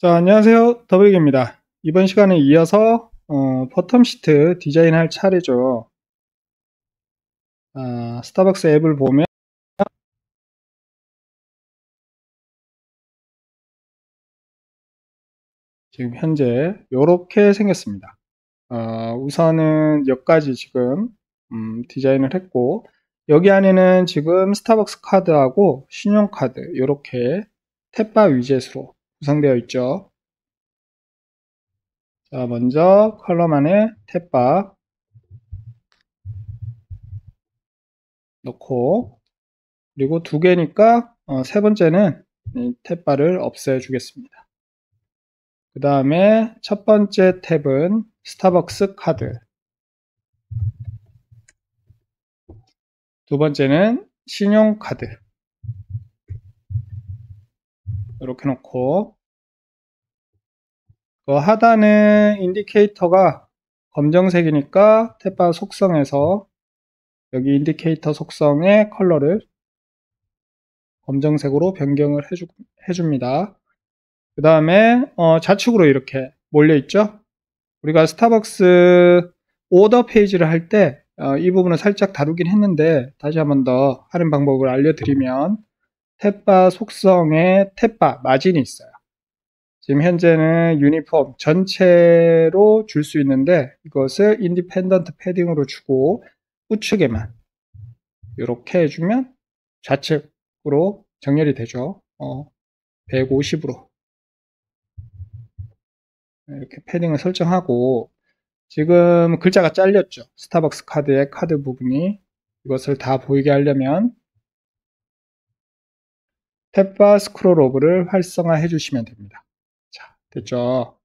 자, 안녕하세요. 더블유입니다. 이번 시간에 이어서 버텀 시트 디자인할 차례죠. 스타벅스 앱을 보면 지금 현재 이렇게 생겼습니다. 우선은 여기까지 지금 디자인을 했고, 여기 안에는 지금 스타벅스 카드하고 신용카드 이렇게 탭바 위젯으로 구성되어 있죠. 자, 먼저 컬럼안에 탭바 넣고, 그리고 두 개니까 세 번째는 이 탭바를 없애 주겠습니다. 그 다음에 첫 번째 탭은 스타벅스 카드, 두 번째는 신용카드 이렇게 놓고, 그 하단은 인디케이터가 검정색이니까 탭바 속성에서 여기 인디케이터 속성의 컬러를 검정색으로 변경을 해줍니다. 그 다음에 좌측으로 이렇게 몰려 있죠. 우리가 스타벅스 오더 페이지를 할 때 이 부분을 살짝 다루긴 했는데, 다시 한 번 더 하는 방법을 알려드리면, 탭바 속성에 탭바 마진이 있어요. 지금 현재는 유니폼 전체로 줄 수 있는데, 이것을 인디펜던트 패딩으로 주고 우측에만 이렇게 해주면 좌측으로 정렬이 되죠. 150으로 이렇게 패딩을 설정하고, 지금 글자가 잘렸죠. 스타벅스 카드의 카드 부분이. 이것을 다 보이게 하려면 탭바 스크롤 오브를 활성화해 주시면 됩니다. 자, 됐죠.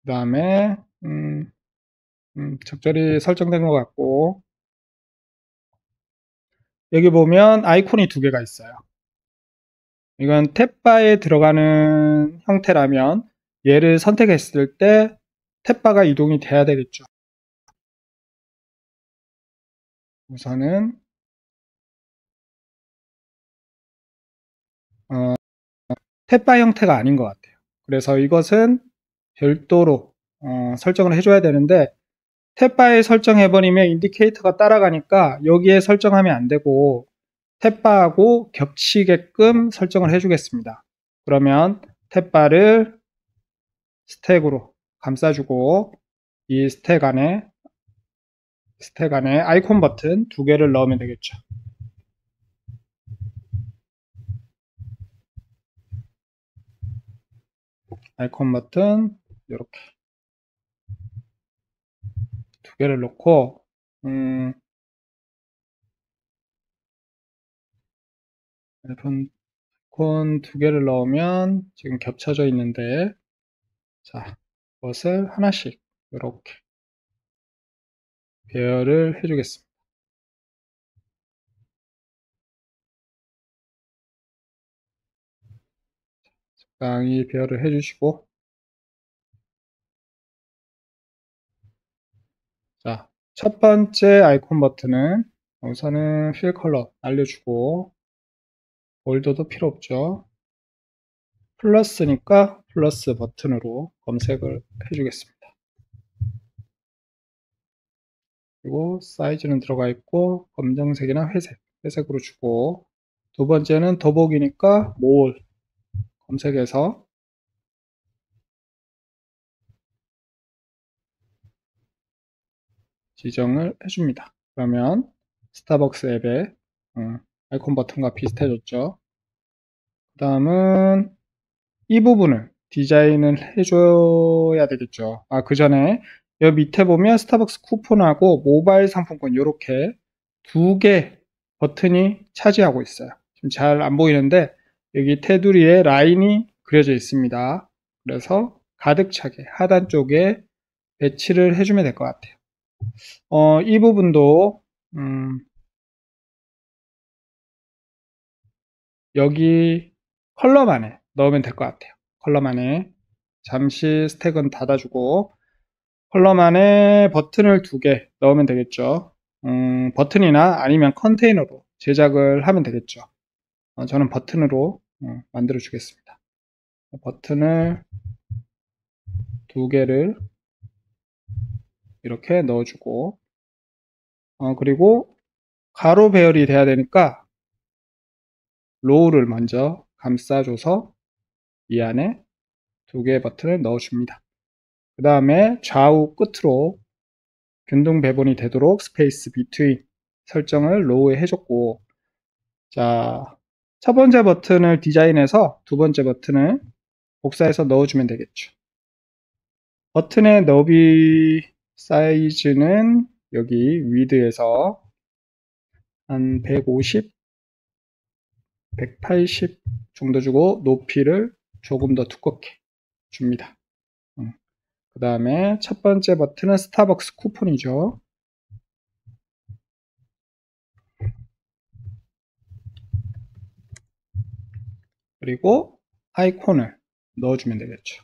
그 다음에 적절히 설정된 것 같고, 여기 보면 아이콘이 두 개가 있어요. 이건 탭바에 들어가는 형태라면 얘를 선택했을 때 탭바가 이동이 돼야 되겠죠. 우선은 탭바 형태가 아닌 것 같아요. 그래서 이것은 별도로 설정을 해줘야 되는데, 탭바에 설정해버리면 인디케이터가 따라가니까 여기에 설정하면 안 되고 탭바하고 겹치게끔 설정을 해주겠습니다. 그러면 탭바를 스택으로 감싸주고, 이 스택 안에 아이콘 버튼 두 개를 넣으면 되겠죠. 아이콘 버튼 이렇게 두 개를 넣고, 아이콘 두 개를 넣으면 지금 겹쳐져 있는데, 자, 이것을 하나씩 이렇게 배열을 해주겠습니다. 적당히 배열을 해주시고, 자, 첫 번째 아이콘 버튼은 우선은 필 컬러 알려주고, 볼더도 필요 없죠. 플러스니까 플러스 버튼으로 검색을 해주겠습니다. 그리고 사이즈는 들어가 있고, 검정색이나 회색으로 주고, 두 번째는 더보기니까 몰 검색해서 지정을 해줍니다. 그러면 스타벅스 앱의 아이콘 버튼과 비슷해졌죠. 그 다음은 이 부분을 디자인을 해줘야 되겠죠. 그 전에 여기 밑에 보면 스타벅스 쿠폰하고 모바일 상품권 이렇게 두 개 버튼이 차지하고 있어요. 지금 잘 안 보이는데 여기 테두리에 라인이 그려져 있습니다. 그래서 가득 차게 하단 쪽에 배치를 해주면 될 것 같아요. 이 부분도 여기 컬럼 안에 넣으면 될 것 같아요. 컬럼 안에 잠시 스택은 닫아주고, 컬럼 안에 버튼을 두 개 넣으면 되겠죠. 버튼이나 아니면 컨테이너로 제작을 하면 되겠죠. 저는 버튼으로 만들어 주겠습니다. 버튼을 2개를 이렇게 넣어주고, 그리고 가로 배열이 돼야 되니까 로우를 먼저 감싸줘서 이 안에 2개의 버튼을 넣어줍니다. 그 다음에 좌우 끝으로 균등 배분이 되도록 스페이스 비트윈 설정을 로우에 해줬고, 자, 첫 번째 버튼을 디자인해서 두 번째 버튼을 복사해서 넣어주면 되겠죠. 버튼의 너비 사이즈는 여기 위드에서 한 150, 180 정도 주고 높이를 조금 더 두껍게 줍니다. 그 다음에 첫 번째 버튼은 스타벅스 쿠폰이죠. 그리고 아이콘을 넣어주면 되겠죠.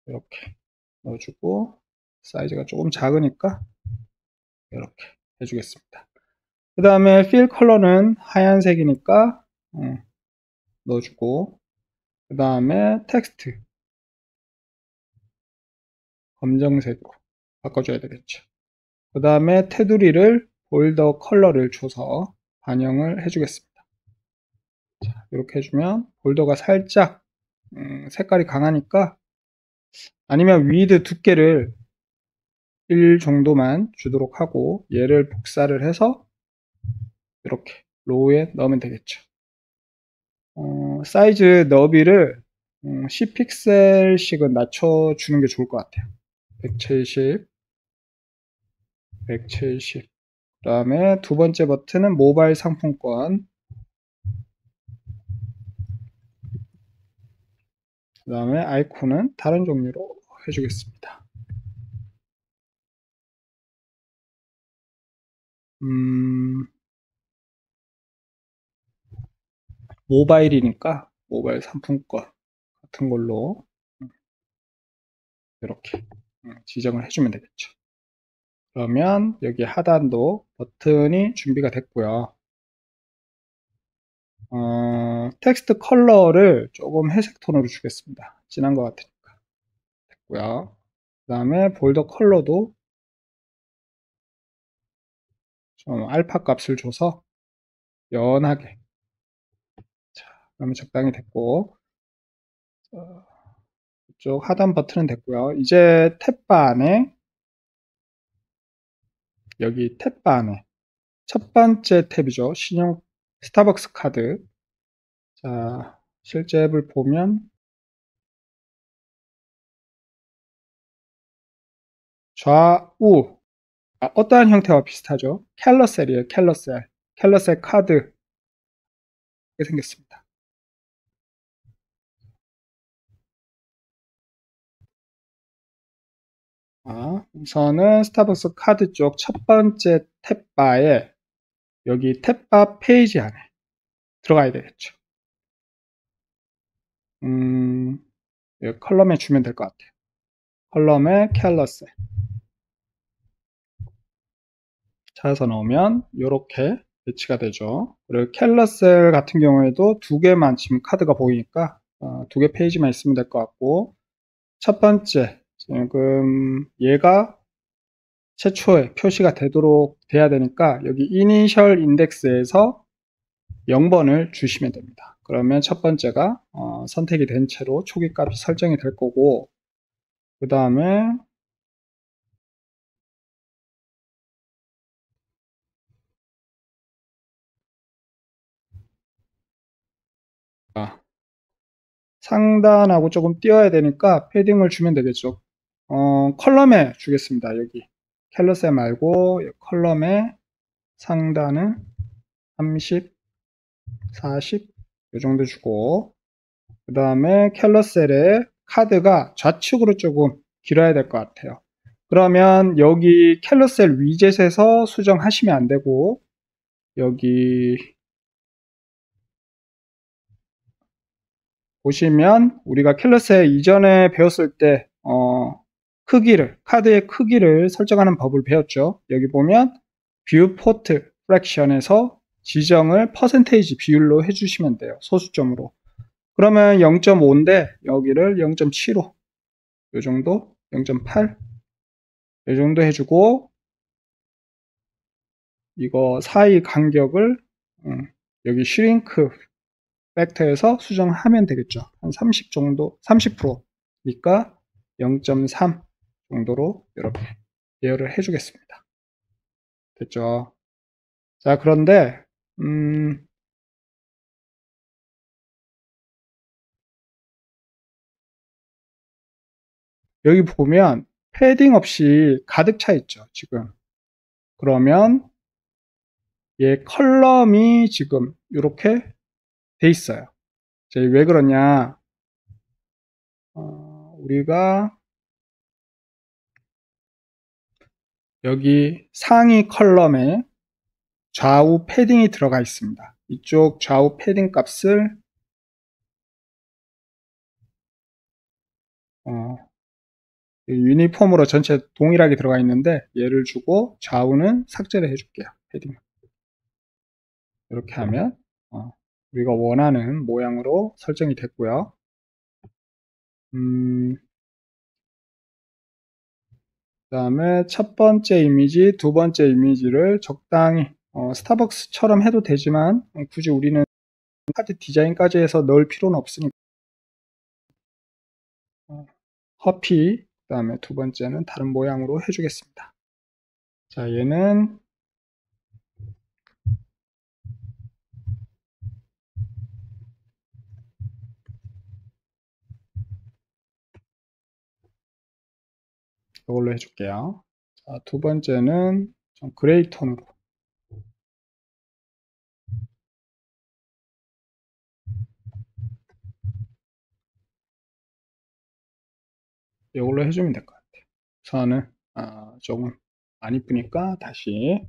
이렇게 넣어주고, 사이즈가 조금 작으니까 이렇게 해주겠습니다. 그 다음에 필 컬러는 하얀색이니까 넣어주고, 그 다음에 텍스트 검정색으로 바꿔줘야 되겠죠. 그 다음에 테두리를 볼더 컬러를 줘서 반영을 해주겠습니다. 자, 이렇게 해주면 볼더가 살짝 색깔이 강하니까, 아니면 위드 두께를 1 정도만 주도록 하고 얘를 복사를 해서 이렇게 로우에 넣으면 되겠죠. 사이즈 너비를 10픽셀씩은 낮춰주는 게 좋을 것 같아요. 170, 170. 그 다음에 두 번째 버튼은 모바일 상품권. 그 다음에 아이콘은 다른 종류로 해주겠습니다. 모바일이니까 모바일 상품권 같은 걸로 이렇게 지정을 해주면 되겠죠. 그러면 여기 하단도 버튼이 준비가 됐고요. 텍스트 컬러를 조금 회색 톤으로 주겠습니다. 진한 것 같으니까. 됐고요. 그 다음에 볼더 컬러도 좀 알파 값을 줘서 연하게. 자, 그러면 적당히 됐고, 이쪽 하단 버튼은 됐고요. 이제 탭바 안에, 여기 탭바 안에 첫 번째 탭이죠. 신용 스타벅스 카드. 자, 실제 앱을 보면 좌우 어떠한 형태와 비슷하죠? 캘러셀이에요. 캘러셀. 캘러셀 카드 이렇게 생겼습니다. 우선은 스타벅스 카드 쪽 첫 번째 탭바에 여기 탭바 페이지 안에 들어가야 되겠죠. 컬럼에 주면 될 것 같아요. 컬럼에 캘러셀 찾아서 넣으면 이렇게 배치가 되죠. 그리고 캘러셀 같은 경우에도 2개만 지금 카드가 보이니까 2개 페이지만 있으면 될 것 같고, 첫 번째 지금 얘가 최초에 표시가 되도록 돼야 되니까 여기 이니셜 인덱스에서 0번을 주시면 됩니다. 그러면 첫 번째가 선택이 된 채로 초기 값이 설정이 될 거고, 그 다음에 상단하고 조금 띄워야 되니까 패딩을 주면 되겠죠. 컬럼에 주겠습니다. 여기 캘러셀 말고 컬럼에 상단은 30, 40 이 정도 주고, 그 다음에 캘러셀에 카드가 좌측으로 조금 길어야 될 것 같아요. 그러면 여기 캘러셀 위젯에서 수정하시면 안 되고, 여기 보시면 우리가 캘러셀 이전에 배웠을 때 카드의 크기를 설정하는 법을 배웠죠. 여기 보면 뷰 포트 프랙션에서 지정을 퍼센테이지 비율로 해주시면 돼요. 소수점으로. 그러면 0.5인데 여기를 0.75 요 정도, 0.8 요 정도 해주고 이거 사이 간격을 여기 슈링크 팩터에서 수정하면 되겠죠. 한 30 정도, 30%니까 0.3 정도로 이렇게 예열을 해주겠습니다. 됐죠? 자, 그런데 여기 보면 패딩 없이 가득 차 있죠, 지금. 그러면 얘 컬럼이 지금 이렇게 돼 있어요. 왜 그러냐? 우리가 여기 상위 컬럼에 좌우 패딩이 들어가 있습니다. 이쪽 좌우 패딩 값을 유니폼으로 전체 동일하게 들어가 있는데 얘를 주고 좌우는 삭제를 해줄게요. 패딩. 이렇게 하면 우리가 원하는 모양으로 설정이 됐고요. 그 다음에 첫 번째 이미지, 두 번째 이미지를 적당히 스타벅스처럼 해도 되지만 굳이 우리는 카드 디자인까지 해서 넣을 필요는 없으니까 커피, 그 다음에 두 번째는 다른 모양으로 해주겠습니다. 자, 얘는 이걸로 해줄게요. 자, 두 번째는 좀 그레이 톤으로. 이걸로 해주면 될 것 같아요. 우선은 조금 안 이쁘니까 다시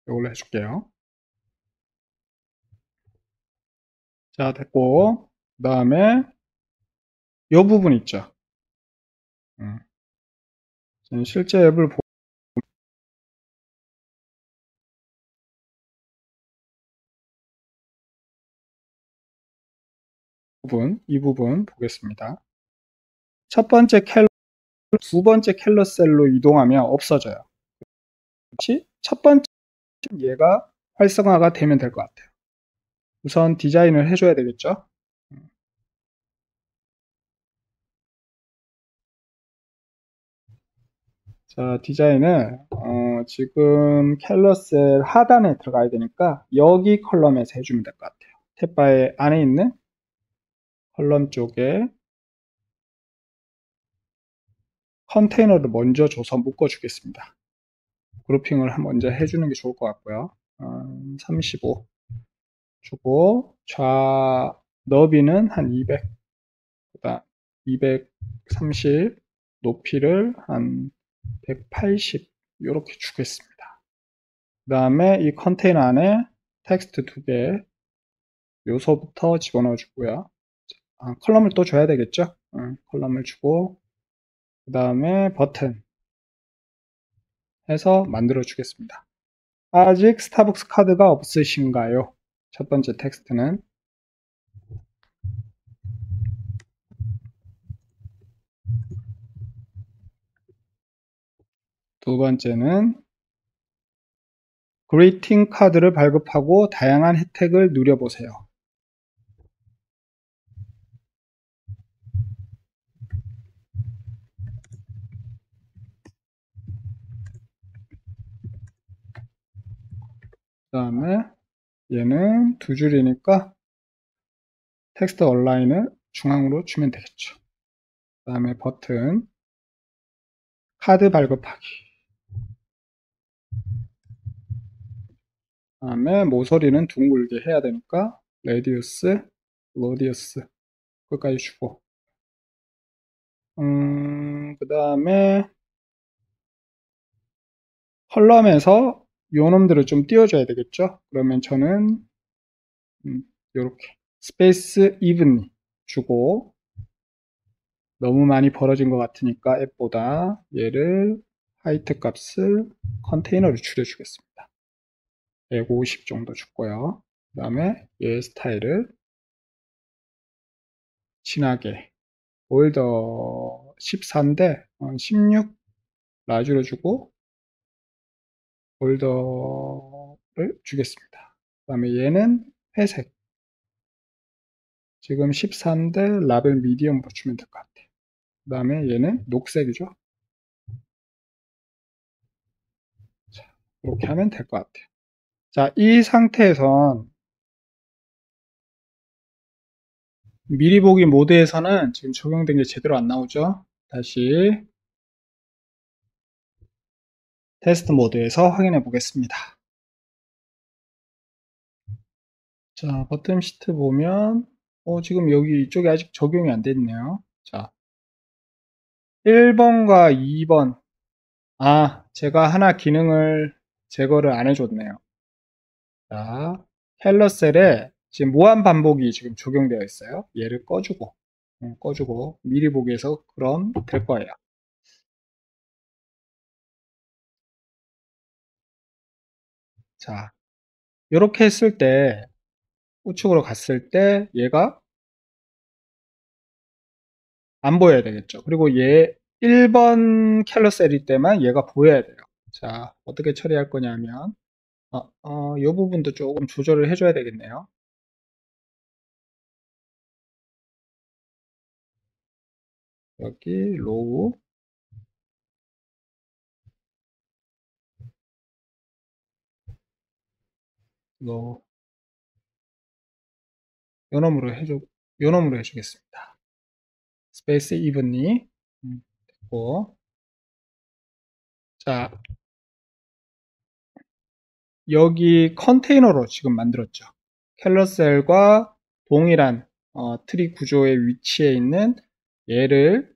이걸로 해줄게요. 자, 됐고 그 다음에 이 부분 있죠. 실제 앱을 이 부분 보겠습니다. 첫 번째 캘러, 두 번째 캘러 셀로 이동하면 없어져요. 첫 번째 얘가 활성화가 되면 될 것 같아요. 우선 디자인을 해줘야 되겠죠. 자, 디자인을 지금 캘러셀 하단에 들어가야 되니까 여기 컬럼에서 해주면 될 것 같아요. 탭바의 안에 있는 컬럼 쪽에 컨테이너를 먼저 줘서 묶어주겠습니다. 그룹핑을 먼저 해주는 게 좋을 것 같고요. 35 주고 너비는 한 200, 그다음 230, 높이를 한 180 이렇게 주겠습니다. 그 다음에 이 컨테이너 안에 텍스트 2개 요소부터 집어넣어 주고요. 컬럼을 또 줘야 되겠죠. 컬럼을 주고 그 다음에 버튼 해서 만들어 주겠습니다. 아직 스타벅스 카드가 없으신가요? 첫 번째 텍스트는 두 번째는 그리팅 카드를 발급하고 다양한 혜택을 누려보세요. 그 다음에 얘는 두 줄이니까 텍스트 얼라인을 중앙으로 주면 되겠죠. 그 다음에 버튼 카드 발급하기. 그 다음에 모서리는 둥글게 해야 되니까 레디우스, 로디우스 끝까지 주고 그 다음에 컬럼에서 요 놈들을 좀 띄워줘야 되겠죠. 그러면 저는 요렇게 스페이스 이븐 주고 너무 많이 벌어진 것 같으니까 앱보다 얘를 하이트 값을 컨테이너로 줄여주겠습니다. 150 정도 줬고요. 그 다음에 얘 스타일을 진하게 볼더 14인데 16 라지로 주고 볼더를 주겠습니다. 그 다음에 얘는 회색, 지금 14인데 라벨 미디엄으로 주면 될 것 같아요. 그 다음에 얘는 녹색이죠. 자, 이렇게 하면 될 것 같아요. 자, 이 상태에선 미리 보기 모드에서는 지금 적용된 게 제대로 안 나오죠. 다시 테스트 모드에서 확인해 보겠습니다. 자, 버튼 시트 보면 지금 여기 이쪽에 아직 적용이 안 됐네요. 자, 1번과 2번. 제가 하나 기능을 제거를 안 해줬네요. 자, 캘러셀에 지금 무한 반복이 지금 적용되어 있어요. 얘를 꺼주고 미리 보기에서 그럼 될 거예요. 자, 이렇게 했을 때 우측으로 갔을 때 얘가 안 보여야 되겠죠. 그리고 얘 1번 캘러셀일 때만 얘가 보여야 돼요. 자, 어떻게 처리할 거냐면 이 부분도 조금 조절을 해줘야 되겠네요. 여기 로우 로 요놈으로 해주겠습니다. 스페이스 이븐리 됐고, 자, 여기 컨테이너로 지금 만들었죠. 캘러셀과 동일한 트리 구조의 위치에 있는 얘를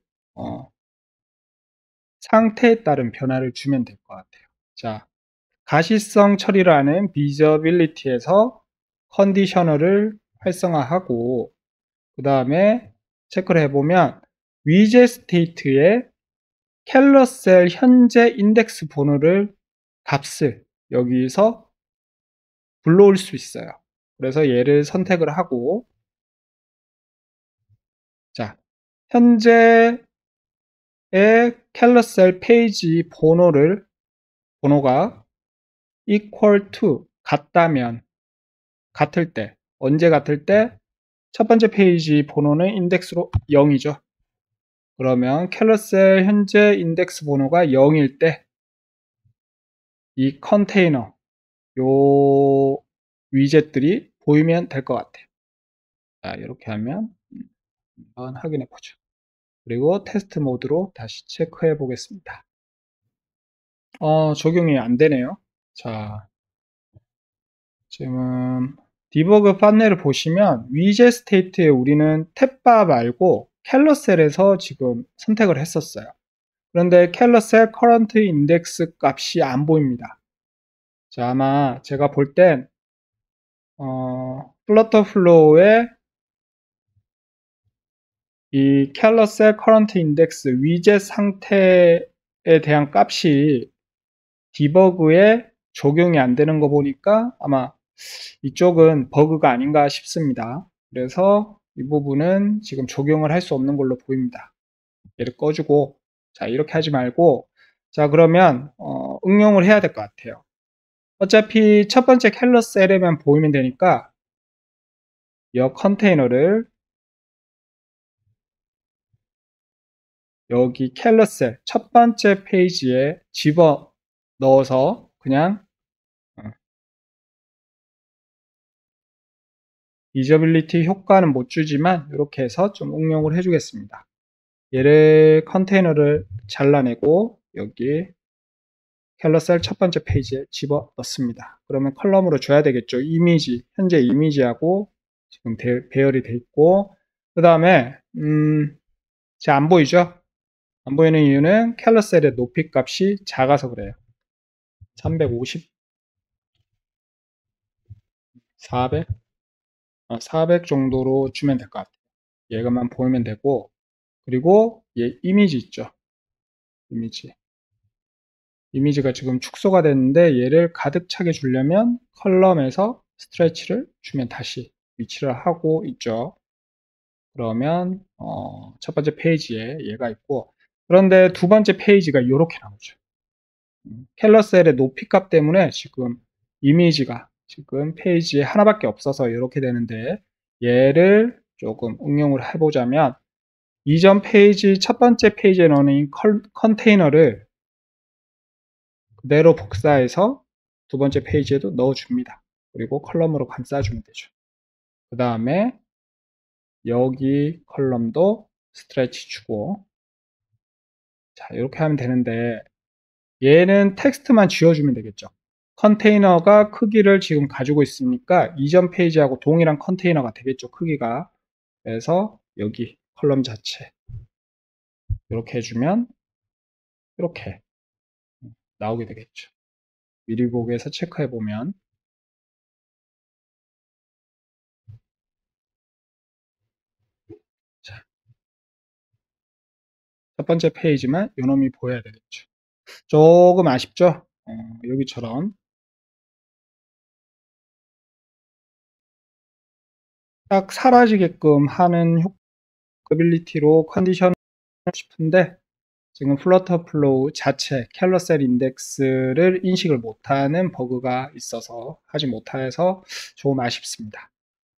상태에 따른 변화를 주면 될 것 같아요. 자, 가시성 처리를 하는 비저빌리티에서 컨디셔너를 활성화하고 그 다음에 체크를 해보면 위젯 스테이트에 캘러셀 현재 인덱스 번호를 값을 여기서 불러올 수 있어요. 그래서 얘를 선택을 하고 자, 현재의 캘러셀 페이지 번호가 equal to 같을 때 언제 같을 때 첫 번째 페이지 번호는 인덱스로 0이죠. 그러면 캘러셀 현재 인덱스 번호가 0일 때 이 컨테이너 요 위젯들이 보이면 될 것 같아요. 자, 이렇게 하면 한번 확인해 보죠. 그리고 테스트 모드로 다시 체크해 보겠습니다. 적용이 안 되네요. 자, 지금 디버그 판넬을 보시면 위젯 스테이트에 우리는 탭바 말고 캘러셀에서 지금 선택을 했었어요. 그런데 캘러셀 커런트 인덱스 값이 안 보입니다. 자, 아마 제가 볼 땐 플러터 플로우의 이 캘러셀 커런트 인덱스 위젯 상태에 대한 값이 디버그에 적용이 안 되는 거 보니까 아마 이쪽은 버그가 아닌가 싶습니다. 그래서 이 부분은 지금 적용을 할 수 없는 걸로 보입니다. 얘를 꺼주고 자, 이렇게 하지 말고 자, 그러면 응용을 해야 될 것 같아요. 어차피 첫 번째 캘러셀에만 보이면 되니까 이 컨테이너를 여기 캘러셀 첫 번째 페이지에 집어 넣어서 그냥 유저빌리티 효과는 못 주지만 이렇게 해서 좀 응용을 해주겠습니다. 얘를 컨테이너를 잘라내고 여기 캘러셀 첫 번째 페이지에 집어 넣습니다. 그러면 컬럼으로 줘야 되겠죠. 이미지, 현재 이미지하고 지금 배열이 돼 있고 그 다음에 잘 안 보이죠? 안 보이는 이유는 캘러셀의 높이 값이 작아서 그래요. 350, 400, 400 정도로 주면 될 것 같아요. 얘가만 보이면 되고 그리고 얘 이미지 있죠. 이미지. 이미지가 지금 축소가 됐는데 얘를 가득 차게 주려면 컬럼에서 스트레치를 주면 다시 위치를 하고 있죠. 그러면 첫 번째 페이지에 얘가 있고, 그런데 두 번째 페이지가 이렇게 나오죠. 캘러셀의 높이 값 때문에 지금 이미지가 지금 페이지에 하나밖에 없어서 이렇게 되는데, 얘를 조금 응용을 해보자면 이전 페이지 첫 번째 페이지에 넣은 컨테이너를 그대로 복사해서 두 번째 페이지에도 넣어줍니다. 그리고 컬럼으로 감싸주면 되죠. 그 다음에 여기 컬럼도 스트레치 주고, 자, 이렇게 하면 되는데 얘는 텍스트만 지워주면 되겠죠. 컨테이너가 크기를 지금 가지고 있으니까 이전 페이지하고 동일한 컨테이너가 되겠죠, 크기가. 그래서 여기 컬럼 자체 이렇게 해주면 이렇게 나오게 되겠죠. 미리 보기에서 체크해 보면, 자, 첫 번째 페이지만 요놈이 보여야 되겠죠. 조금 아쉽죠? 여기처럼 딱 사라지게끔 하는 효과빌리티로 컨디션을 싶은데 지금 플러터 플로우 자체 캘러셀 인덱스를 인식을 못하는 버그가 있어서 하지 못해서 조금 아쉽습니다.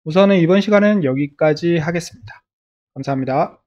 우선은 이번 시간은 여기까지 하겠습니다. 감사합니다.